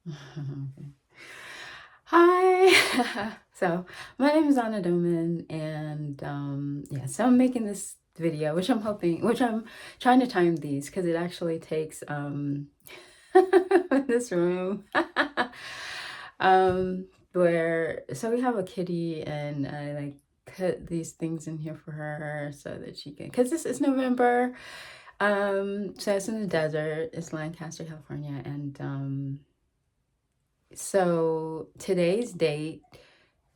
Okay. Hi. So my name is Anna Doeman, and yeah, so I'm making this video, which I'm trying to time these because it actually takes this room where so we have a kitty, and I like put these things in here for her so that she can, because this is November. So it's in the desert. It's Lancaster, California, and so today's date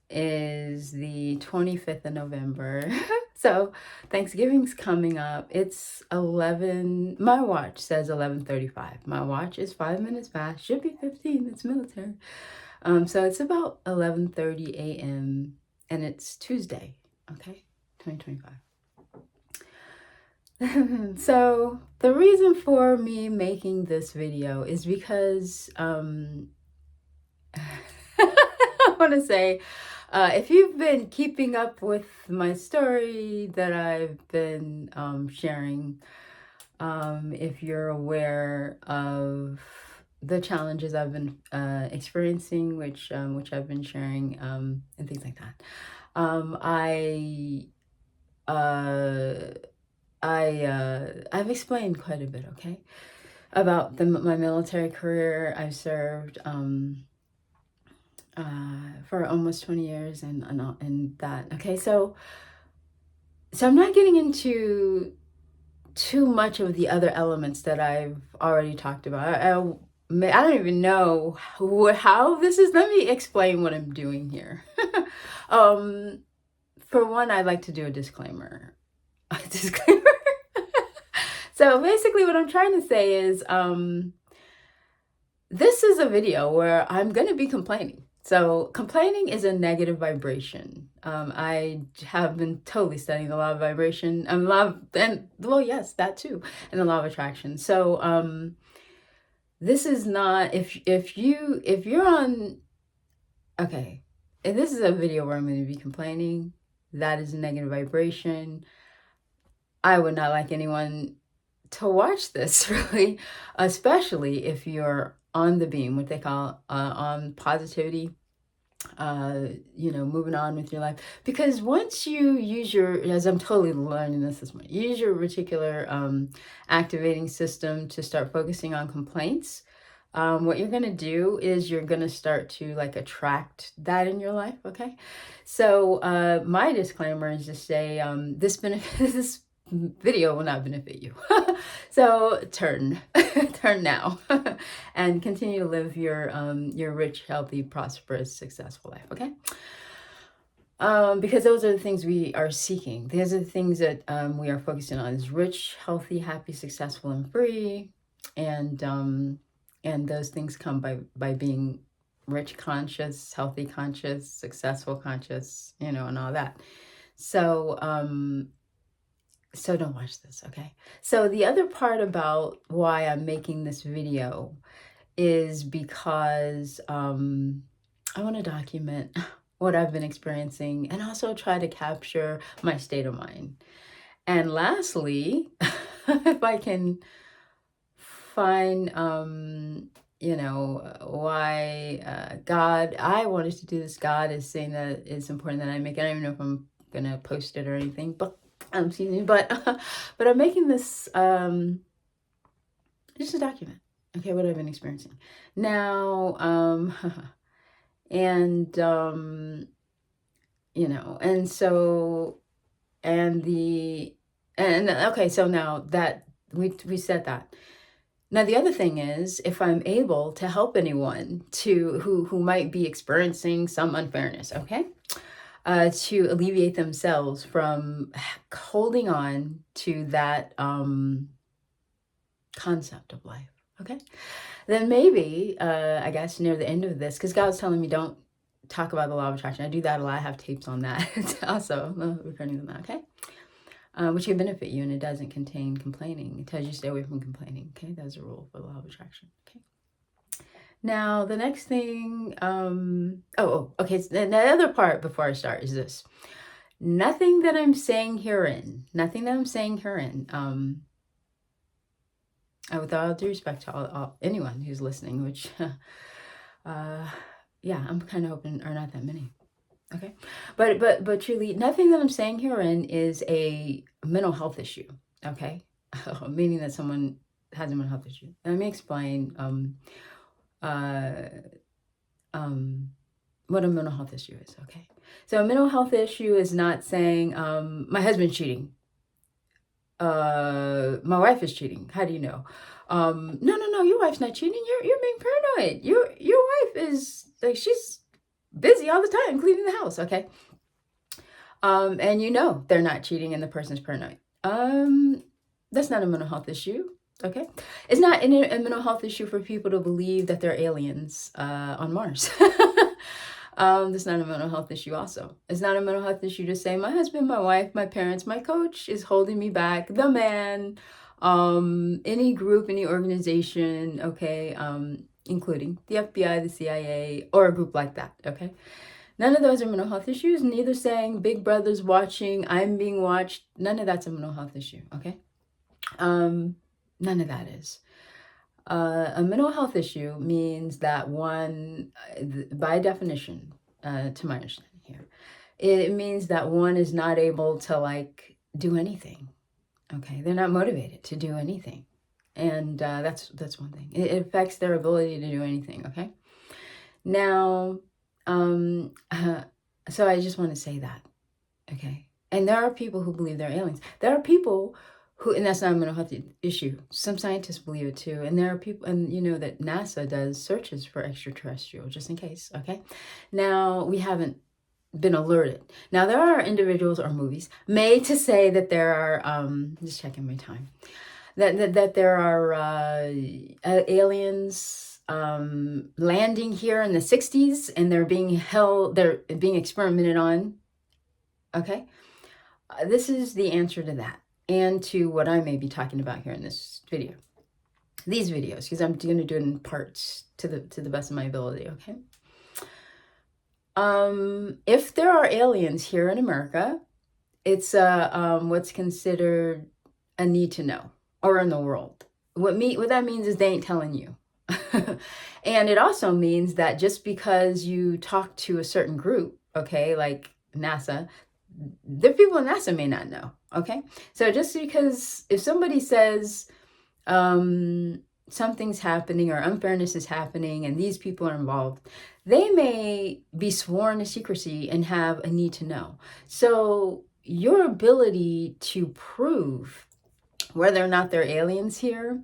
is the 25th of November. So Thanksgiving's coming up. It's 11, my watch says 11:35. My watch is 5 minutes fast, should be 15, it's military. So it's about 11:30 a.m. and it's Tuesday, okay? 2025. So the reason for me making this video is because I want to say, if you've been keeping up with my story that I've been sharing, if you're aware of the challenges I've been experiencing, which I've been sharing, and things like that, I uh, I've explained quite a bit, okay, about my military career. I've served for almost 20 years, and that. Okay, so I'm not getting into too much of the other elements that I've already talked about. I don't even know how this is. Let me explain what I'm doing here. um, for one, I'd like to do a disclaimer. A disclaimer. So basically, what I'm trying to say is, this is a video where I'm going to be complaining. So complaining is a negative vibration. I have been totally studying the law of vibration and well, yes, that too, and the law of attraction. So this is not, if you're on, okay, if this is a video where I'm going to be complaining, that is a negative vibration. I would not like anyone to watch this, really, especially if you're on the beam, what they call on positivity, moving on with your life. Because once you use as I'm totally learning this morning, use your reticular activating system to start focusing on complaints. What you're going to do is you're going to start to like attract that in your life. Okay. So my disclaimer is to say, this video will not benefit you. So turn now and continue to live your rich, healthy, prosperous, successful life. Okay. Because those are the things we are seeking. These are the things that we are focusing on: is rich, healthy, happy, successful, and free. And those things come by being rich conscious, healthy conscious, successful conscious, and all that. So don't watch this, okay? So the other part about why I'm making this video is because I want to document what I've been experiencing and also try to capture my state of mind. And lastly, if I can find, why God, I wanted to do this. God is saying that it's important that I make it. I don't even know if I'm going to post it or anything, but excuse me, but I'm making this just a document, okay, what I've been experiencing now. And and so and okay, so now that we said that, now the other thing is, if I'm able to help anyone who might be experiencing some unfairness, okay, to alleviate themselves from holding on to that concept of life, okay, then maybe, I guess near the end of this, because God's telling me don't talk about the law of attraction. I do that a lot. I have tapes on that also, recording them, okay, which can benefit you, and it doesn't contain complaining. It tells you to stay away from complaining, okay? That's a rule for the law of attraction, okay? Now, the next thing, okay, so the other part before I start is this. Nothing that I'm saying herein, with all due respect to anyone who's listening, which Yeah, I'm kind of hoping are not that many. Okay, but truly, nothing that I'm saying herein is a mental health issue. Okay, meaning that someone has a mental health issue. Let me explain uh, what a mental health issue is. Okay, so a mental health issue is not saying my husband's cheating, my wife is cheating. How do you know? No, your wife's not cheating. You're being paranoid. Your wife is like, she's busy all the time cleaning the house. Okay. And you know they're not cheating and the person's paranoid. That's not a mental health issue. Okay. It's not a mental health issue for people to believe that they're aliens on Mars. That's not a mental health issue also. It's not a mental health issue to say my husband, my wife, my parents, my coach is holding me back, the man, any group, any organization, okay, including the FBI, the CIA, or a group like that, okay? None of those are mental health issues. Neither saying Big Brother's watching, I'm being watched. None of that's a mental health issue, okay? None of that is. A mental health issue means that one, by definition, to my understanding here, it means that one is not able to like do anything. Okay, they're not motivated to do anything, and that's one thing. It affects their ability to do anything. Okay, now, so I just want to say that. Okay, and there are people who believe they're aliens. There are people who, and that's not a mental health issue. Some scientists believe it too. And there are people, and you know that NASA does searches for extraterrestrial, just in case, okay? Now, we haven't been alerted. Now, there are individuals or movies made to say that there are, just checking my time, that there are aliens landing here in the 60s and they're being experimented on, okay? This is the answer to that, and to what I may be talking about here in this video, these videos, because I'm going to do it in parts to the best of my ability. Okay. If there are aliens here in America, it's what's considered a need to know, or in the world. What that means is they ain't telling you. And it also means that just because you talk to a certain group, okay, like NASA, the people in NASA may not know. Okay, so just because if somebody says something's happening or unfairness is happening and these people are involved, they may be sworn to secrecy and have a need to know. So your ability to prove whether or not they're aliens here,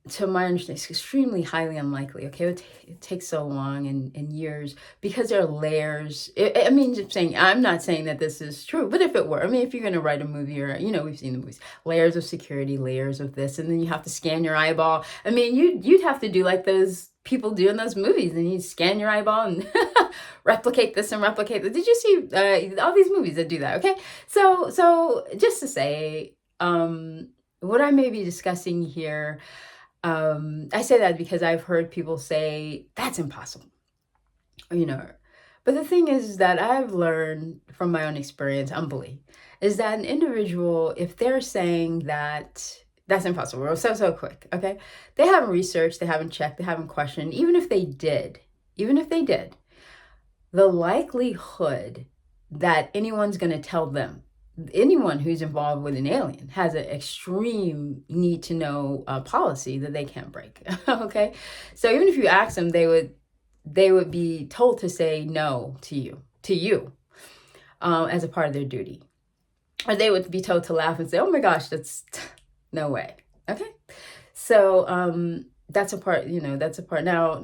to my understanding, it's extremely highly unlikely. Okay, it takes so long and years because there are layers. I'm not saying that this is true, but if it were, if you're going to write a movie, or we've seen the movies, layers of security, layers of this, and then you have to scan your eyeball. You'd have to do like those people do in those movies, and you scan your eyeball and replicate this and replicate that. Did you see all these movies that do that? Okay, so just to say, what I may be discussing here. I say that because I've heard people say that's impossible, but the thing is that I've learned from my own experience, humbly, is that an individual, if they're saying that that's impossible, or so quick, okay, they haven't researched, they haven't checked, they haven't questioned. Even if they did, the likelihood that anyone's going to tell them, anyone who's involved with an alien, has an extreme need to know policy that they can't break. Okay, so even if you ask them, they would be told to say no to you as a part of their duty, or they would be told to laugh and say, "Oh my gosh, that's no way." Okay, so that's a part. That's a part. Now,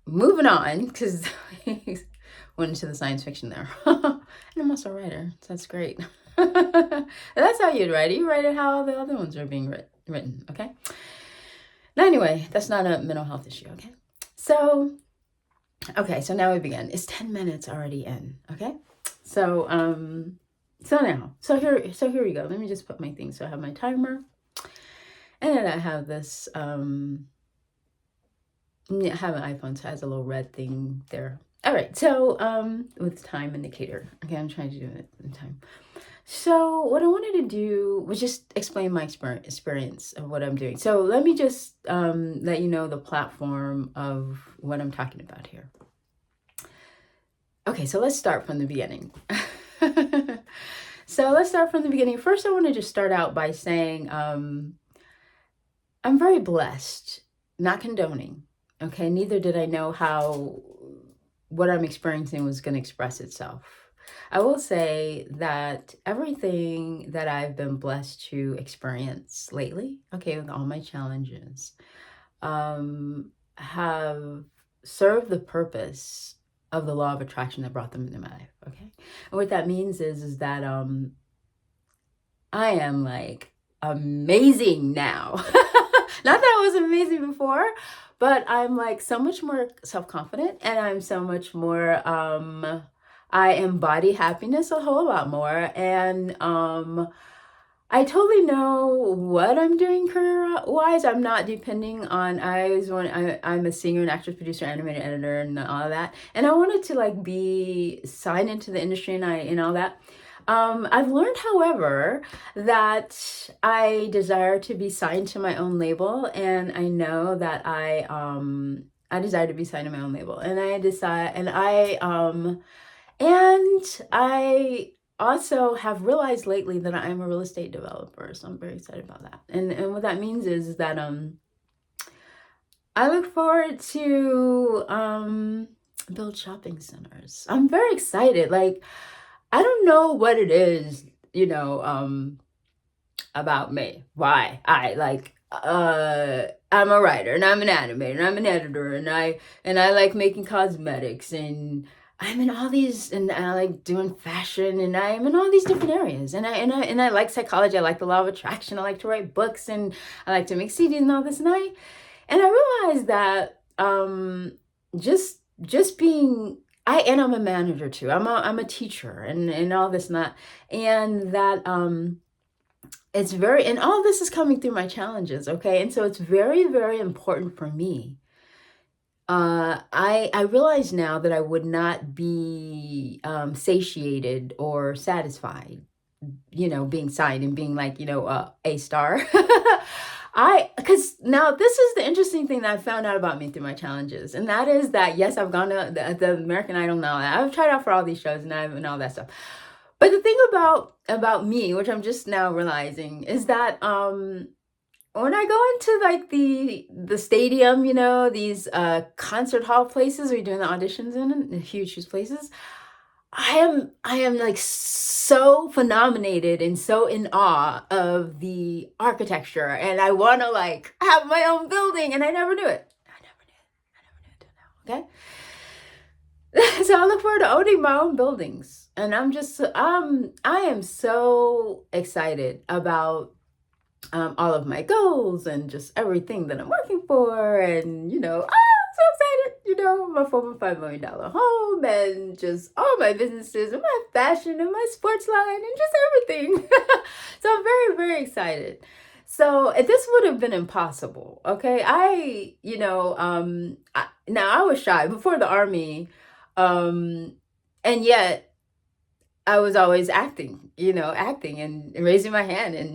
moving on, because went into the science fiction there, and I'm also a writer, so that's great. That's how you'd write it. You write it how the other ones are being written, okay? Now, anyway, that's not a mental health issue, okay? So now we begin. It's 10 minutes already in, okay? So here we go. Let me just put my thing. So I have my timer, and then I have this, I have an iPhone, so it has a little red thing there. All right, so with time indicator, okay, I'm trying to do it in time. So what I wanted to do was just explain my experience of what I'm doing. So let me just let you know the platform of what I'm talking about here. Okay, so let's start from the beginning. So let's start from the beginning. First, I want to just start out by saying I'm very blessed, not condoning. Okay, neither did I know how what I'm experiencing was going to express itself. I will say that everything that I've been blessed to experience lately, okay, with all my challenges, have served the purpose of the law of attraction that brought them into my life. Okay, and what that means is that I am like amazing now. Not that I wasn't amazing before, but I'm like so much more self-confident, and I'm so much more I embody happiness a whole lot more, and I totally know what I'm doing career-wise. I'm not depending on, I'm a singer, an actress, producer, animator, editor, and all of that. And I wanted to like be signed into the industry and all that. I've learned, however, that I desire to be signed to my own label, and I know that I desire to be signed to my own label, and I also have realized lately that I am a real estate developer, so I'm very excited about that. And what that means is that I look forward to build shopping centers. I'm very excited. Like, I don't know what it is, about me. Why I'm a writer, and I'm an animator, and I'm an editor, and I like making cosmetics, and I'm in all these, and I like doing fashion, and I'm in all these different areas, and I like psychology. I like the law of attraction. I like to write books, and I like to make CDs and all this, and I realized that just being I'm a manager too. I'm a teacher, and all this and that, and that it's very, and all this is coming through my challenges, okay? And so it's very, very important for me. I realize now that I would not be satiated or satisfied, being signed and being like, a star. Because now this is the interesting thing that I found out about me through my challenges. And that is that, yes, I've gone to the American Idol now. I've tried out for all these shows and all that stuff. But the thing about me, which I'm just now realizing, is that when I go into like the stadium, these concert hall places where you're doing the auditions in, the huge places, I am like so phenomenated and so in awe of the architecture, and I want to like have my own building, and I never knew it. I never knew it till now. Okay. So I look forward to owning my own buildings, and I am so excited about all of my goals and just everything that I'm working for, and I'm so excited, my $4.5 million home, and just all my businesses, and my fashion, and my sports line, and just everything. So I'm very, very excited. So this would have been impossible. Okay, now I was shy before the Army. And yet I was always acting and raising my hand, and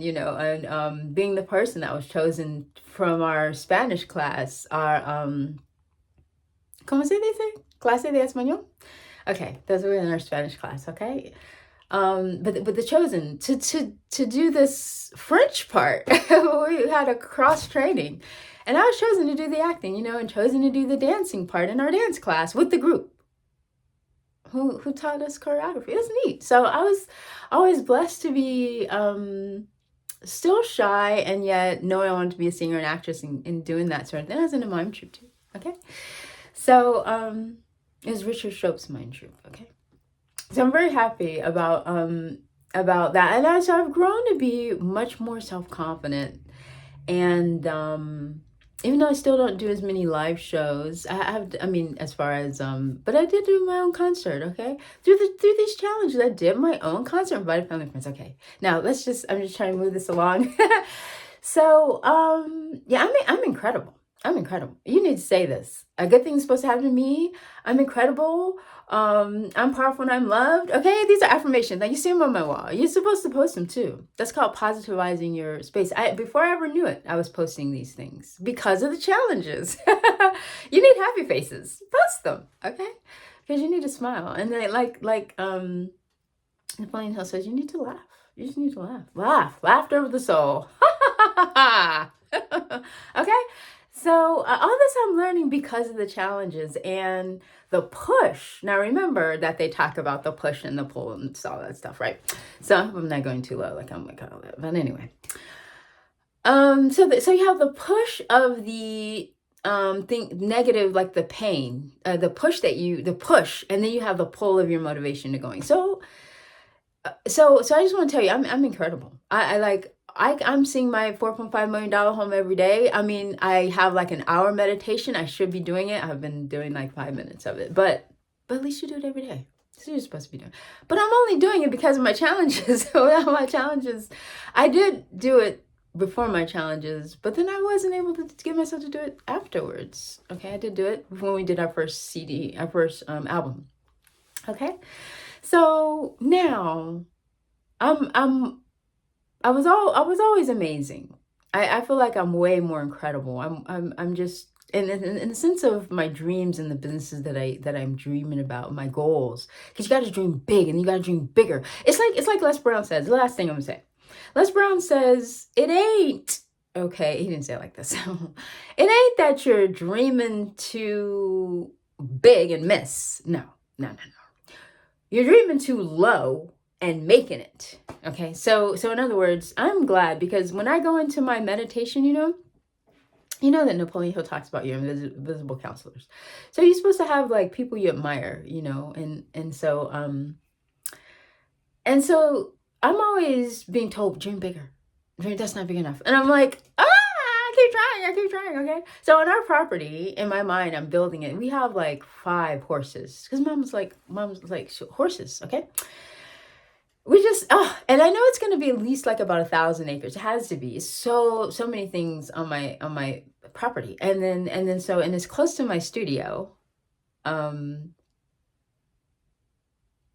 being the person that was chosen from our Spanish class, our ¿cómo se dice? Clase de español. Okay, those were in our Spanish class. Okay, but the chosen to do this French part. We had a cross training, and I was chosen to do the acting, and chosen to do the dancing part in our dance class with the group who taught us choreography. It was neat. So I was always blessed to be still shy, and yet knowing I wanted to be a singer and actress, and doing that sort of thing. I was in a mime troupe too. Okay, so it was Richard Shope's mime troupe. Okay, so I'm very happy about that, and so I've grown to be much more self-confident, and even though I still don't do as many live shows, as far as but I did do my own concert. Okay, through these challenges, I did my own concert, invited family friends. Okay, now I'm just trying to move this along. So yeah, I'm incredible. I'm incredible. You need to say this. A good thing is supposed to happen to me. I'm incredible. I'm powerful and I'm loved. Okay, these are affirmations. Now you see them on my wall. You're supposed to post them too. That's called positivizing your space. Before I ever knew it, I was posting these things because of the challenges. You need happy faces. Post them, okay? Because you need to smile. And then Napoleon Hill says, you need to laugh. You just need to laugh. Laughter of the soul. Okay? So all this I'm learning because of the challenges and the push. Now remember that they talk about the push and the pull and all that stuff, right? So I'm not going too low like I'm like all that. But anyway. So you have the push of the thing negative, like the pain, the push, and then you have the pull of your motivation to going. So I just want to tell you, I'm incredible. I'm seeing my $4.5 million home every day. I mean, I have like an hour meditation. I should be doing it. I've been doing like 5 minutes of it, but at least you do it every day. That's what you're supposed to be doing. But I'm only doing it because of my challenges. Without my challenges, I did do it before my challenges, but then I wasn't able to get myself to do it afterwards. Okay, I did do it when we did our first CD, our first album. Okay, so now I was always amazing. I feel like I'm way more incredible. I'm just in the sense of my dreams and the businesses that I'm dreaming about, my goals. Because you got to dream big and you got to dream bigger. It's like Les Brown says. The last thing I'm gonna say. Les Brown says it ain't okay. He didn't say it like this. It ain't that you're dreaming too big and miss. No. You're dreaming too low and making it. Okay, so in other words, I'm glad because when I go into my meditation, you know that Napoleon Hill talks about your invisible counselors. So you're supposed to have like people you admire, and so I'm always being told dream bigger. Dream that's not big enough, and I'm like, I keep trying. Okay, so on our property, in my mind, I'm building it. We have like 5 horses because mom's like horses. Okay. We just and I know it's going to be at least like about 1,000 acres. It has to be so many things on my property, and then it's close to my studio, and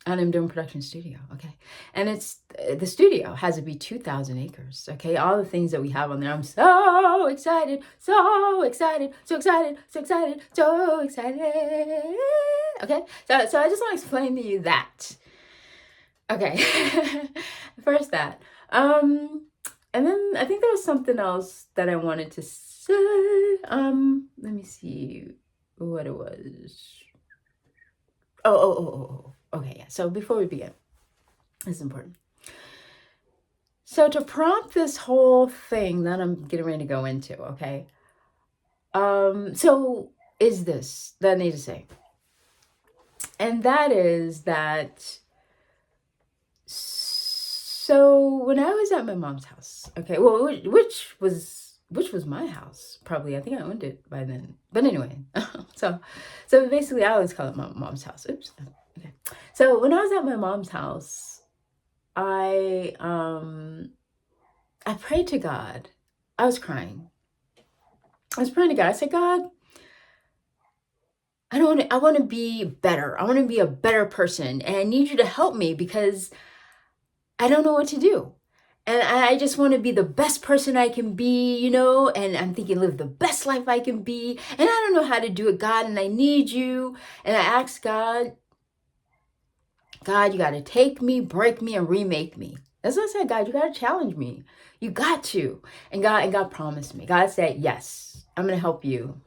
I'm doing production studio. Okay, and it's the studio has to be 2,000 acres. Okay, all the things that we have on there. I'm so excited. Okay, so I just want to explain to you that. Okay, first that. And then I think there was something else that I wanted to say. Let me see what it was. Oh. Okay, yeah. So before we begin, this is important. So to prompt this whole thing that I'm getting ready to go into, okay? So is this that I need to say? And that is that. So when I was at my mom's house, okay, well, which was my house, probably. I think I owned it by then. But anyway, so basically I always call it my mom's house. Oops. Okay. So when I was at my mom's house, I prayed to God. I was crying. I was praying to God. I said, God, I want to be better. I want to be a better person. And I need you to help me because I don't know what to do. And I just want to be the best person I can be, and I'm thinking live the best life I can be. And I don't know how to do it, God, and I need you. And I asked God, you got to take me, break me, and remake me. That's what I said, God, you got to challenge me. You got to. And God promised me. God said, yes, I'm going to help you.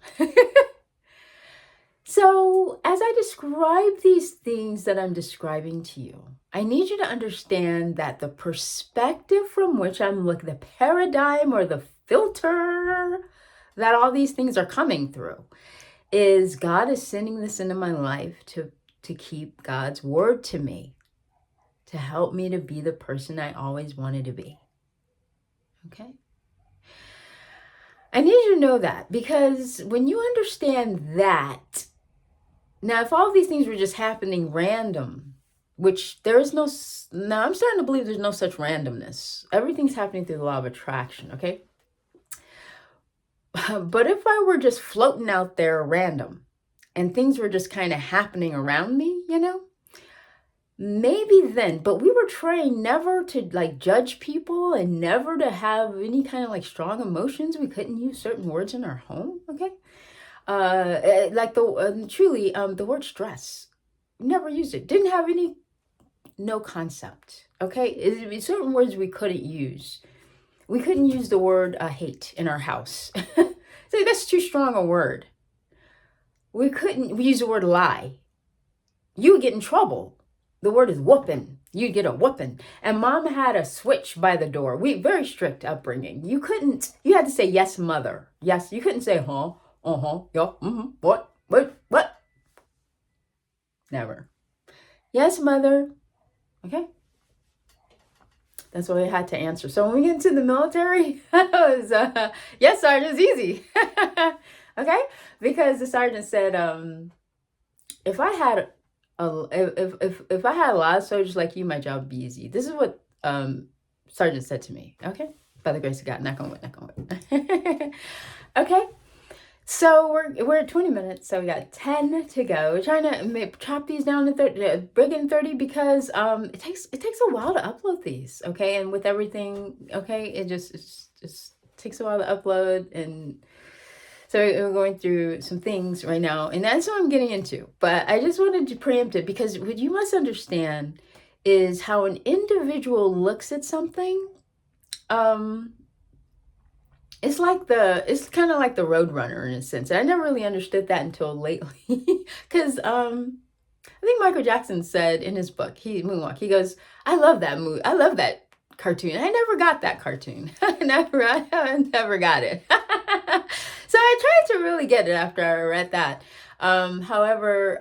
So as I describe these things that I'm describing to you, I need you to understand that the perspective from which I'm looking, the paradigm or the filter that all these things are coming through is God is sending this into my life to keep God's word to me, to help me to be the person I always wanted to be. Okay? I need you to know that because when you understand that, now if all these things were just happening random, which there is no, now I'm starting to believe there's no such randomness. Everything's happening through the law of attraction, okay? But if I were just floating out there random and things were just kind of happening around me, maybe then. But we were trained never to like judge people and never to have any kind of like strong emotions. We couldn't use certain words in our home. Okay. Like the word stress, never used it. Didn't have any, no concept. Okay. Certain words we couldn't use. We couldn't use the word hate in our house. So that's too strong a word. We use the word lie. You would get in trouble. The word is whooping. You'd get a whooping. And mom had a switch by the door. Very strict upbringing. You had to say yes, mother. Yes, you couldn't say huh, yeah, what? Never. Yes, mother. Okay. That's what I had to answer. So when we get into the military, it was, yes, Sergeant, it's easy. Okay? Because the sergeant said, if I had if I had a lot of soldiers like you, my job would be easy. This is what sergeant said to me. Okay? By the grace of God, knock on wood. Okay? So we're at 20 minutes, so we got 10 to go. We're trying to chop these down to 30, bring in 30 because it takes a while to upload these, okay? And with everything, okay, it just takes a while to upload, and so we're going through some things right now, and that's what I'm getting into. But I just wanted to preempt it because what you must understand is how an individual looks at something. It's kind of like the Roadrunner in a sense. And I never really understood that until lately. Because I think Michael Jackson said in his book, Moonwalk, he goes, I love that movie. I love that cartoon. I never got that cartoon. I never got it. So I tried to really get it after I read that. However,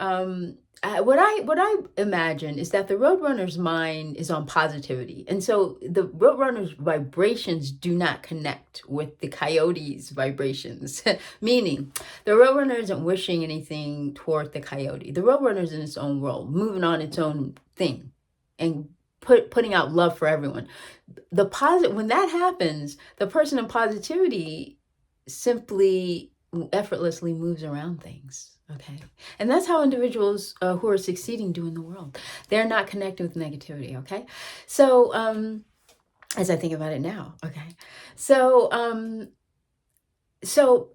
what I imagine is that the Roadrunner's mind is on positivity. And so the Roadrunner's vibrations do not connect with the Coyote's vibrations, meaning the Roadrunner isn't wishing anything toward the Coyote. The Roadrunner's in its own world, moving on its own thing and putting out love for everyone. When that happens, the person in positivity simply effortlessly moves around things. Okay. And that's how individuals who are succeeding do in the world. They're not connected with negativity. Okay. So, as I think about it now. Okay. So,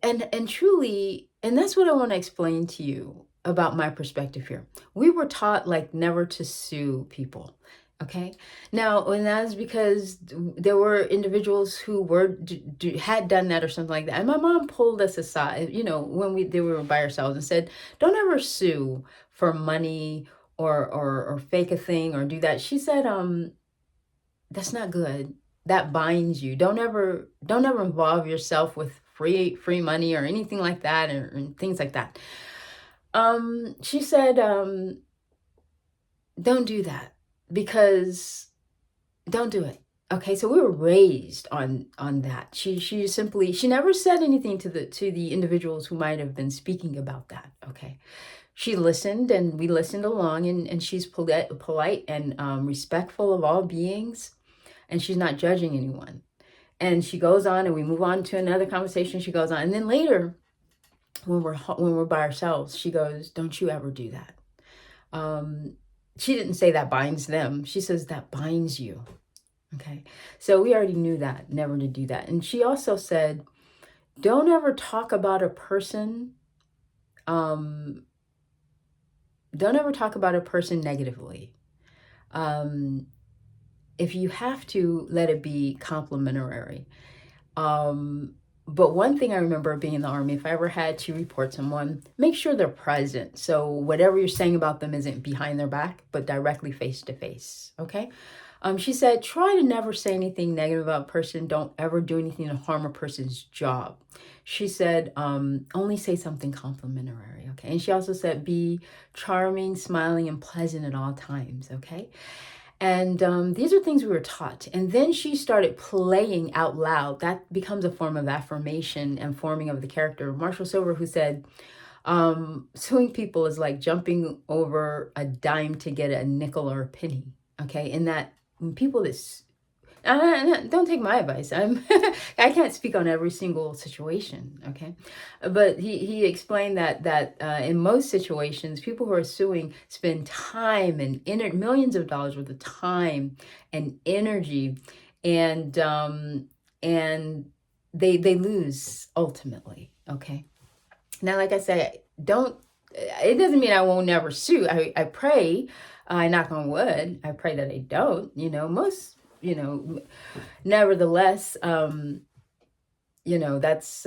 and truly, and that's what I want to explain to you about my perspective here. We were taught like never to sue people. Okay. Now, and that's because there were individuals who had done that or something like that. And my mom pulled us aside, when we were by ourselves and said, don't ever sue for money or fake a thing or do that. She said, that's not good. That binds you. Don't ever involve yourself with free money or anything like that and things like that. She said, don't do that. Because don't do it. Okay, so we were raised on that. She never said anything to the individuals who might have been speaking about that. Okay, she listened and we listened along, and she's polite and respectful of all beings, and she's not judging anyone. And she goes on, and we move on to another conversation. She goes on, and then later, when we're by ourselves, she goes, "Don't you ever do that." She didn't say that binds them. She says that binds you. Okay. So we already knew that, never to do that. And she also said, don't ever talk about a person. Don't ever talk about a person negatively. If you have to, let it be complimentary. But one thing I remember being in the Army, if I ever had to report someone, make sure they're present. So whatever you're saying about them isn't behind their back, but directly face to face. Okay. She said, try to never say anything negative about a person. Don't ever do anything to harm a person's job. She said, only say something complimentary. Okay. And she also said, be charming, smiling, and pleasant at all times. Okay. And these are things we were taught. And then she started playing out loud. That becomes a form of affirmation and forming of the character. Marshall Silver, who said, suing people is like jumping over a dime to get a nickel or a penny. Okay. And that when people Don't take my advice. I can't speak on every single situation, okay? But he explained that in most situations, people who are suing spend time and millions of dollars worth of time and energy, and and they lose ultimately, okay? Now, like I said, don't. It doesn't mean I won't never sue. I pray. I knock on wood. I pray that I don't. Most. Nevertheless, that's